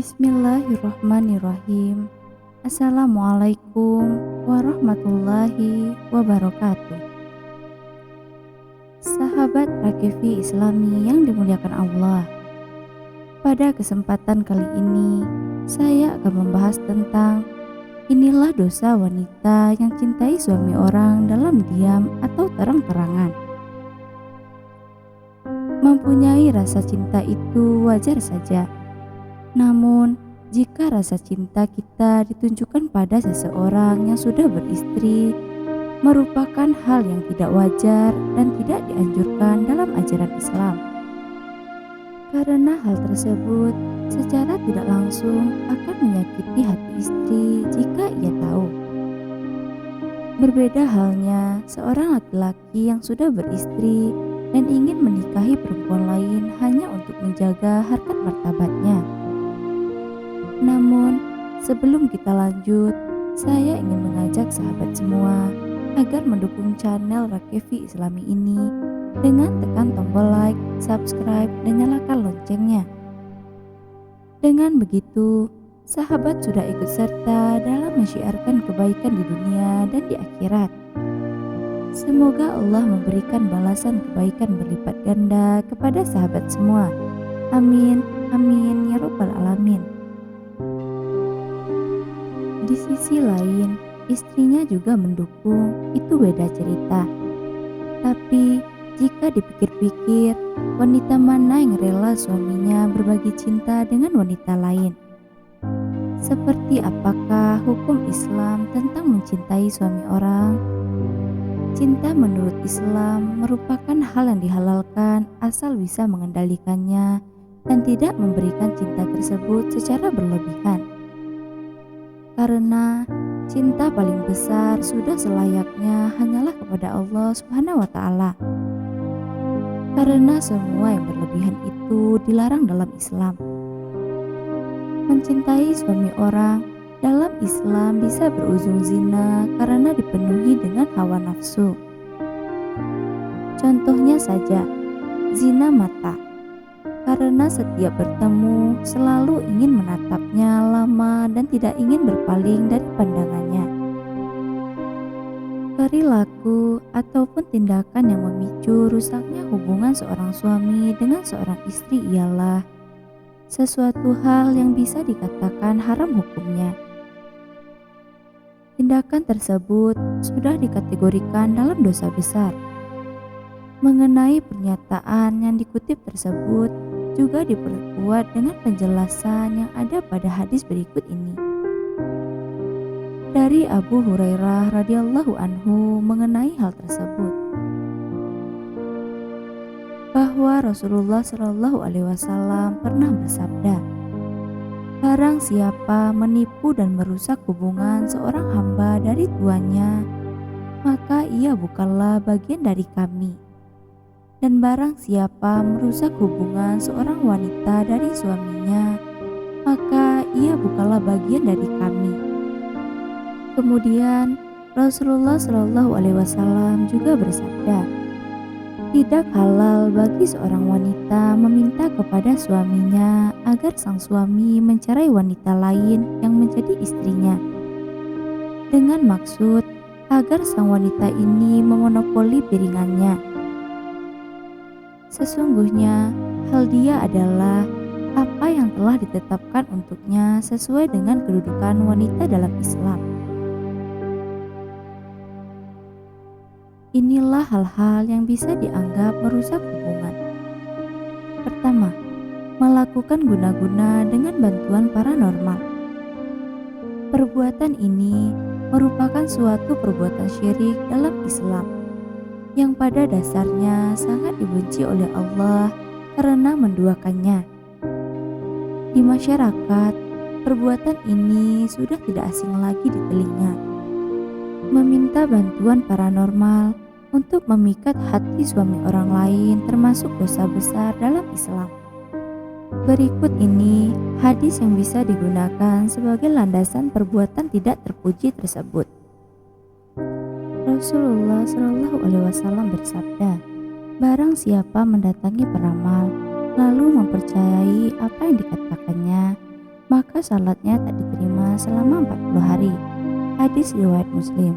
Bismillahirrahmanirrahim. Assalamualaikum warahmatullahi wabarakatuh. Sahabat Rakevi Islami yang dimuliakan Allah, pada kesempatan kali ini saya akan membahas tentang inilah dosa wanita yang cintai suami orang dalam diam atau terang-terangan. Mempunyai rasa cinta itu wajar saja. Namun, jika rasa cinta kita ditunjukkan pada seseorang yang sudah beristri, merupakan hal yang tidak wajar dan tidak dianjurkan dalam ajaran Islam. Karena hal tersebut secara tidak langsung akan menyakiti hati istri jika ia tahu. Berbeda halnya seorang laki-laki yang sudah beristri dan ingin menikahi perempuan lain hanya untuk menjaga harkat martabatnya. Namun, sebelum kita lanjut, saya ingin mengajak sahabat semua agar mendukung channel Rakevi Islami ini dengan tekan tombol like, subscribe, dan nyalakan loncengnya. Dengan begitu, sahabat sudah ikut serta dalam mensyiarkan kebaikan di dunia dan di akhirat. Semoga Allah memberikan balasan kebaikan berlipat ganda kepada sahabat semua. Amin, amin, ya Rabbal Alamin. Di sisi lain, istrinya juga mendukung, itu beda cerita. Tapi, jika dipikir-pikir, wanita mana yang rela suaminya berbagi cinta dengan wanita lain? Seperti apakah hukum Islam tentang mencintai suami orang? Cinta menurut Islam merupakan hal yang dihalalkan asal bisa mengendalikannya dan tidak memberikan cinta tersebut secara berlebihan. Karena cinta paling besar sudah selayaknya hanyalah kepada Allah Subhanahu wa Ta'ala. Karena semua yang berlebihan itu dilarang dalam Islam. Mencintai suami orang dalam Islam bisa berujung zina karena dipenuhi dengan hawa nafsu. Contohnya saja, zina mata. Karena setiap bertemu selalu ingin menatapnya lama dan tidak ingin berpaling dari pandangannya. Perilaku ataupun tindakan yang memicu rusaknya hubungan seorang suami dengan seorang istri ialah sesuatu hal yang bisa dikatakan haram hukumnya. Tindakan tersebut sudah dikategorikan dalam dosa besar. Mengenai pernyataan yang dikutip tersebut juga diperkuat dengan penjelasan yang ada pada hadis berikut ini. Dari Abu Hurairah radhiyallahu anhu mengenai hal tersebut, bahwa Rasulullah Shallallahu alaihi wasallam pernah bersabda, barang siapa menipu dan merusak hubungan seorang hamba dari tuannya, maka ia bukanlah bagian dari kami. Dan barang siapa merusak hubungan seorang wanita dari suaminya, maka ia bukanlah bagian dari kami. Kemudian Rasulullah Shallallahu alaihi wasallam juga bersabda, tidak halal bagi seorang wanita meminta kepada suaminya agar sang suami mencerai wanita lain yang menjadi istrinya, dengan maksud agar sang wanita ini memonopoli piringannya. Sesungguhnya hal dia adalah apa yang telah ditetapkan untuknya sesuai dengan kedudukan wanita dalam Islam. Inilah hal-hal yang bisa dianggap merusak hubungan. Pertama, melakukan guna-guna dengan bantuan paranormal. Perbuatan ini merupakan suatu perbuatan syirik dalam Islam, yang pada dasarnya sangat dibenci oleh Allah karena menduakannya. Di masyarakat, perbuatan ini sudah tidak asing lagi di telinga. Meminta bantuan paranormal untuk memikat hati suami orang lain termasuk dosa besar dalam Islam. Berikut ini hadis yang bisa digunakan sebagai landasan perbuatan tidak terpuji tersebut. Rasulullah Shallallahu alaihi wasallam bersabda, barang siapa mendatangi peramal lalu mempercayai apa yang dikatakannya, maka salatnya tak diterima selama 40 hari. Hadis riwayat Muslim.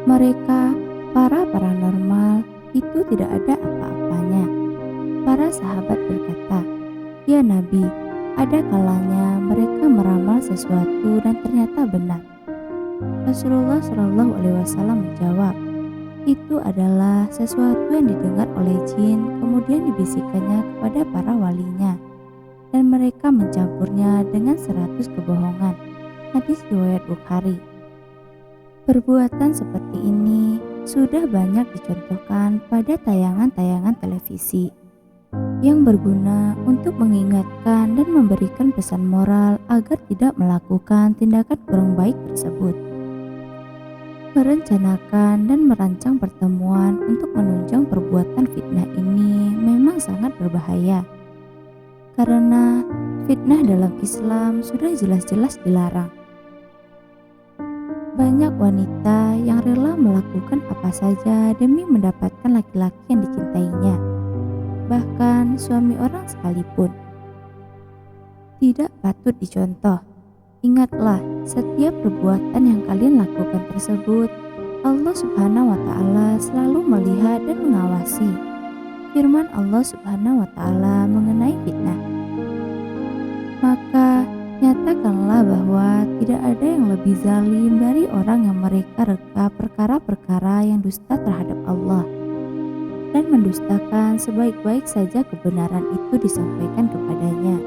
Mereka, para paranormal, itu tidak ada apa-apanya. Para sahabat berkata, "Ya Nabi, ada kalanya mereka meramal sesuatu dan ternyata benar." Rasulullah Shallallahu Alaihi Wasallam menjawab, "Itu adalah sesuatu yang didengar oleh jin, kemudian dibisikkannya kepada para walinya, dan mereka mencampurnya dengan 100 kebohongan." Hadis riwayat Bukhari. Perbuatan seperti ini sudah banyak dicontohkan pada tayangan-tayangan televisi yang berguna untuk mengingatkan dan memberikan pesan moral agar tidak melakukan tindakan kurang baik tersebut. Merencanakan dan merancang pertemuan untuk menunjang perbuatan fitnah ini memang sangat berbahaya, karena fitnah dalam Islam sudah jelas-jelas dilarang. Banyak wanita yang rela melakukan apa saja demi mendapatkan laki-laki yang dicintainya, bahkan suami orang sekalipun. Tidak patut dicontoh. Ingatlah, setiap perbuatan yang kalian lakukan tersebut, Allah Subhanahu wa Ta'ala selalu melihat dan mengawasi. Firman Allah Subhanahu wa Ta'ala mengenai fitnah. Maka nyatakanlah bahwa tidak ada yang lebih zalim dari orang yang mereka reka perkara-perkara yang dusta terhadap Allah dan mendustakan sebaik-baik saja kebenaran itu disampaikan kepadanya.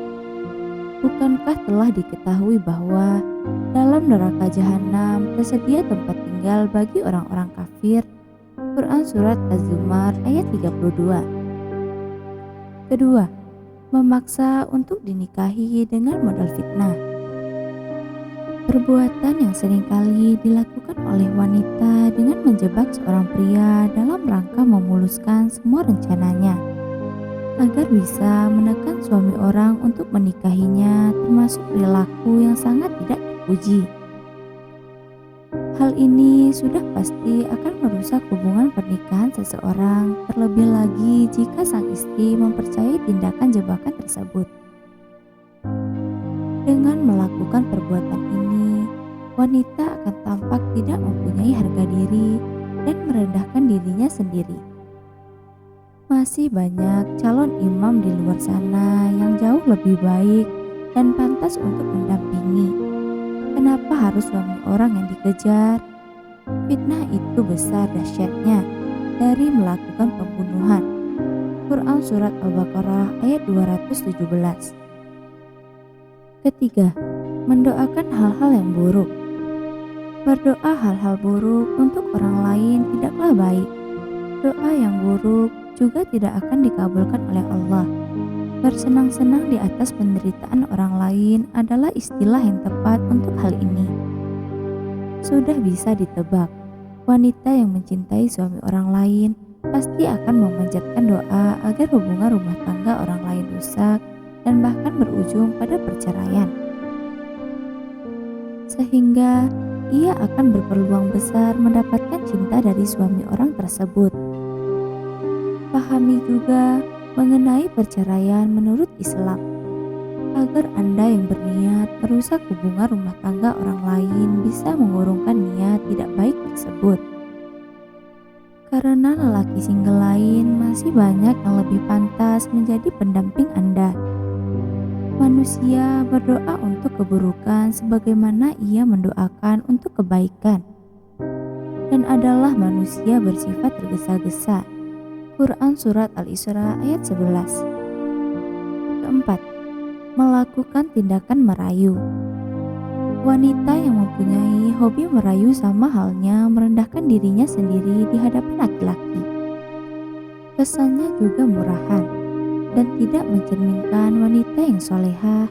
Bukankah telah diketahui bahwa dalam neraka jahanam tersedia tempat tinggal bagi orang-orang kafir? Quran Surat Az-Zumar ayat 32. Kedua, memaksa untuk dinikahi dengan modal fitnah. Perbuatan yang seringkali dilakukan oleh wanita dengan menjebak seorang pria dalam rangka memuluskan semua rencananya agar bisa menekan suami orang untuk menikahinya, termasuk perilaku yang sangat tidak terpuji. Hal ini sudah pasti akan merusak hubungan pernikahan seseorang, terlebih lagi jika sang istri mempercayai tindakan jebakan tersebut. Dengan melakukan perbuatan ini, wanita akan tampak tidak mempunyai harga diri dan merendahkan dirinya sendiri. Masih banyak calon imam di luar sana yang jauh lebih baik dan pantas untuk mendampingi. Kenapa harus suami orang yang dikejar? Fitnah itu besar dahsyatnya dari melakukan pembunuhan. Quran Surat Al-Baqarah ayat 217. Ketiga, mendoakan hal-hal yang buruk. Berdoa hal-hal buruk untuk orang lain tidaklah baik. Doa yang buruk juga tidak akan dikabulkan oleh Allah. Bersenang-senang di atas penderitaan orang lain adalah istilah yang tepat untuk hal ini. Sudah bisa ditebak, wanita yang mencintai suami orang lain pasti akan memanjatkan doa agar hubungan rumah tangga orang lain rusak dan bahkan berujung pada perceraian. Sehingga ia akan berpeluang besar mendapatkan cinta dari suami orang tersebut. Pahami juga mengenai perceraian menurut Islam, agar Anda yang berniat merusak hubungan rumah tangga orang lain bisa mengurungkan niat tidak baik tersebut. Karena lelaki single lain masih banyak yang lebih pantas menjadi pendamping Anda. Manusia berdoa untuk keburukan sebagaimana ia mendoakan untuk kebaikan, dan adalah manusia bersifat tergesa-gesa. Quran Surat Al-Isra ayat 11. Keempat, melakukan tindakan merayu. Wanita yang mempunyai hobi merayu sama halnya merendahkan dirinya sendiri di hadapan laki-laki. Kesannya juga murahan dan tidak mencerminkan wanita yang solehah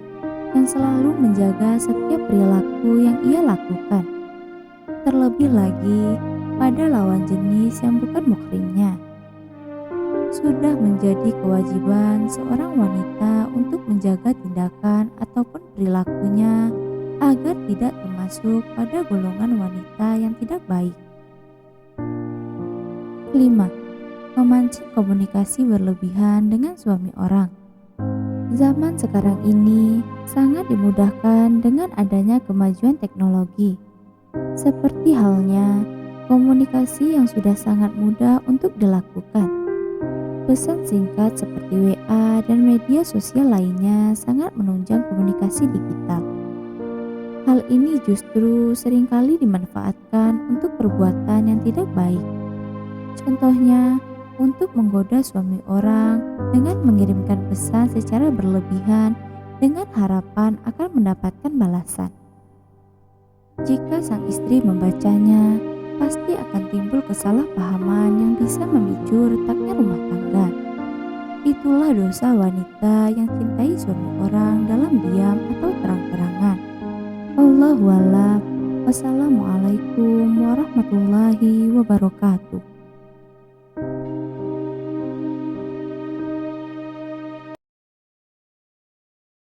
yang selalu menjaga setiap perilaku yang ia lakukan. Terlebih lagi pada lawan jenis yang bukan muhrimnya. Sudah menjadi kewajiban seorang wanita untuk menjaga tindakan ataupun perilakunya agar tidak termasuk pada golongan wanita yang tidak baik. Kelima, memancing komunikasi berlebihan dengan suami orang. Zaman sekarang ini sangat dimudahkan dengan adanya kemajuan teknologi, seperti halnya komunikasi yang sudah sangat mudah untuk dilakukan. Pesan singkat seperti WA dan media sosial lainnya sangat menunjang komunikasi digital. Hal ini justru seringkali dimanfaatkan untuk perbuatan yang tidak baik. Contohnya, untuk menggoda suami orang dengan mengirimkan pesan secara berlebihan dengan harapan akan mendapatkan balasan. Jika sang istri membacanya, pasti akan timbul kesalahpahaman yang bisa memicu retaknya rumah tangga. Itulah dosa wanita yang cintai suami orang dalam diam atau terang-terangan. Wallahu a'lam. Wassalamualaikum warahmatullahi wabarakatuh.